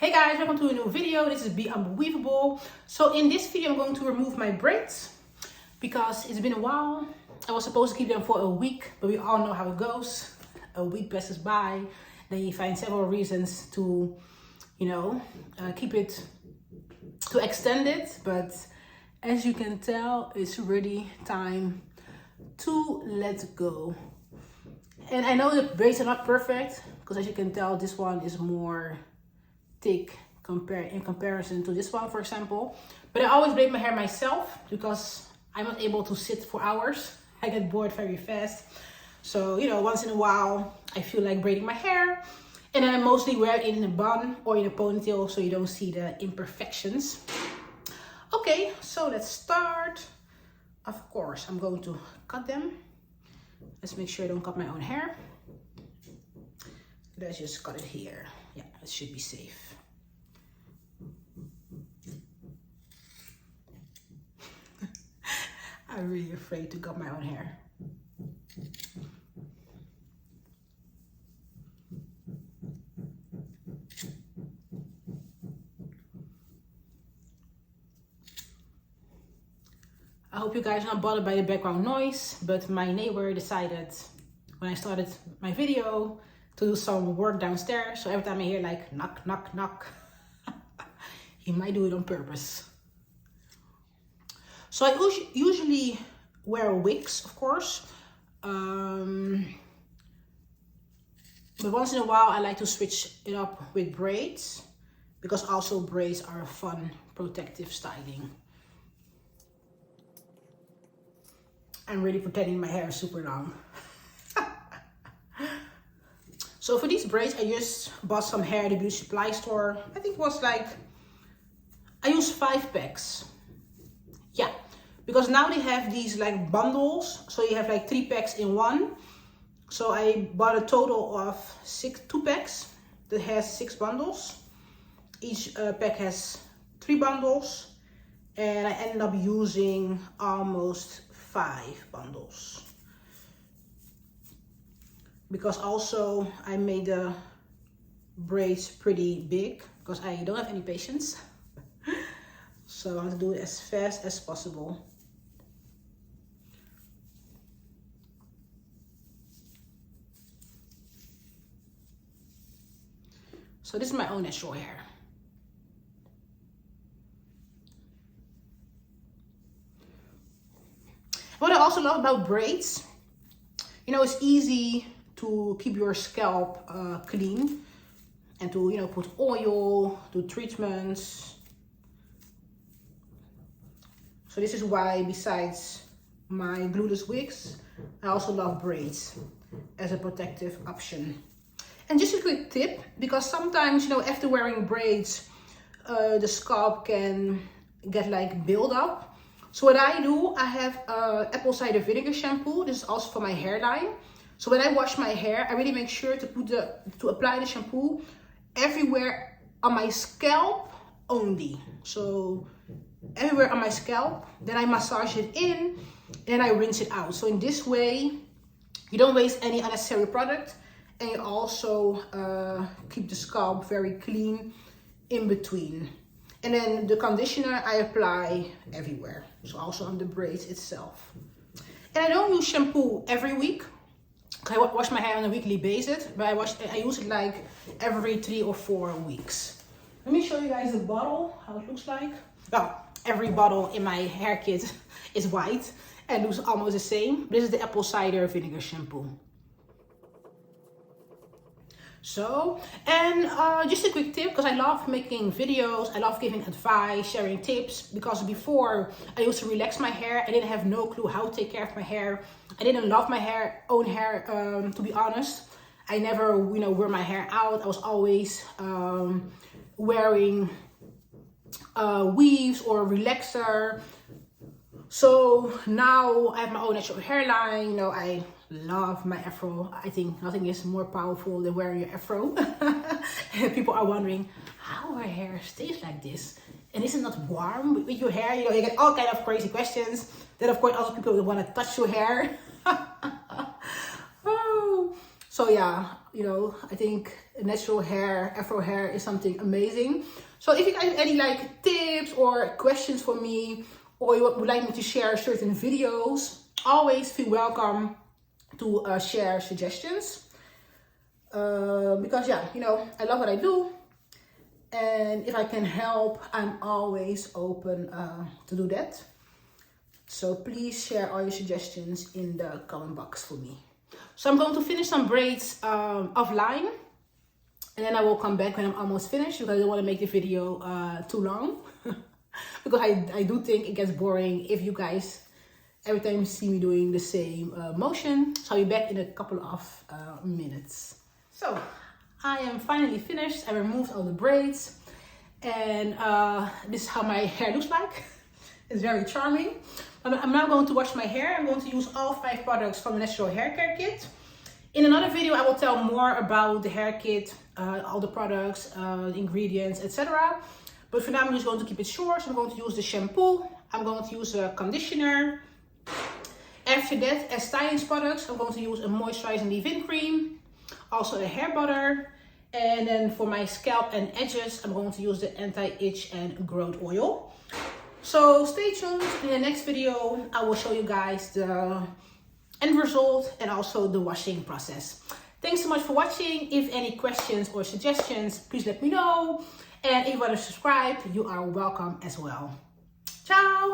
Hey guys, welcome to a new video. This is Be Unbeweaveable. So in this video I'm going to remove my braids because it's been a while. I was supposed to keep them for a week, but we all know how it goes. A week passes by, then you find several reasons to, keep it, to extend it. But as you can tell, it's really time to let go. And I know the braids are not perfect because as you can tell, this one is more thick in comparison to this one, for example. But I always braid my hair myself because I'm not able to sit for hours. I get bored very fast. So, once in a while, I feel like braiding my hair. And then I mostly wear it in a bun or in a ponytail so you don't see the imperfections. Okay, so let's start. Of course, I'm going to cut them. Let's make sure I don't cut my own hair. Let's just cut it here. Yeah, it should be safe. I'm really afraid to cut my own hair. I hope you guys are not bothered by the background noise, but my neighbor decided when I started my video to do some work downstairs. So every time I hear like knock, knock, knock, he might do it on purpose. So I usually wear wigs, of course. But once in a while I like to switch it up with braids because also braids are a fun protective styling. I'm really pretending my hair is super long. So for these braids, I just bought some hair at the beauty supply store. I think it was like, I used 5 packs. Yeah, because now they have these like bundles. So you have like 3 packs in one. So I bought a total of 2 packs that has 6 bundles. Each pack has 3 bundles. And I ended up using almost 5 bundles. Because also I made the braids pretty big because I don't have any patience. So I want to do it as fast as possible. So this is my own natural hair. What I also love about braids, it's easy to keep your scalp clean and to, put oil, do treatments. So this is why, besides my glueless wigs, I also love braids as a protective option. And just a quick tip, because sometimes, after wearing braids, the scalp can get like build up. So what I do, I have apple cider vinegar shampoo. This is also for my hairline. So when I wash my hair, I really make sure to apply the shampoo everywhere on my scalp only. So everywhere on my scalp, then I massage it in and I rinse it out. So in this way, you don't waste any unnecessary product and you also keep the scalp very clean in between. And then the conditioner I apply everywhere. So also on the braids itself. And I don't use shampoo every week. I wash my hair on a weekly basis, but I use it like every 3 or 4 weeks. Let me show you guys the bottle, how it looks like. Well, every bottle in my hair kit is white and looks almost the same. This is the apple cider vinegar shampoo. So, and just a quick tip, because I love making videos, I love giving advice, sharing tips, because before I used to relax my hair, I didn't have no clue how to take care of my hair. I didn't love my own hair, to be honest. I never, wear my hair out. I was always wearing weaves or relaxer. So now I have my own natural hairline, I love my afro. I think nothing is more powerful than wearing your afro. People are wondering how our hair stays like this. And is it not warm with your hair? You get all kind of crazy questions. Then of course other people will want to touch your hair. Oh. So yeah, I think natural hair, Afro hair is something amazing. So if you guys have any like tips or questions for me, or you would like me to share certain videos, always feel welcome to share suggestions. Because yeah, you know, I love what I do. And if I can help, I'm always open to do that. So please share all your suggestions in the comment box for me. So I'm going to finish some braids offline. And then I will come back when I'm almost finished, because I don't want to make the video too long. Because I do think it gets boring if you guys every time you see me doing the same motion. So I'll be back in a couple of minutes. So I am finally finished. I removed all the braids. And this is how my hair looks like. It's very charming. I'm now going to wash my hair. I'm going to use all 5 products from the Natural Hair Care Kit. In another video, I will tell more about the hair kit, all the products, ingredients, etc. But for now, I'm just going to keep it short. So I'm going to use the shampoo. I'm going to use a conditioner. After that, as styling products, I'm going to use a moisturizing leave-in cream. Also a hair butter. And then for my scalp and edges, I'm going to use the anti-itch and growth oil. So stay tuned. In the next video, I will show you guys the end result and also the washing process. Thanks so much for watching. If any questions or suggestions, please let me know. And if you want to subscribe, you are welcome as well. Ciao!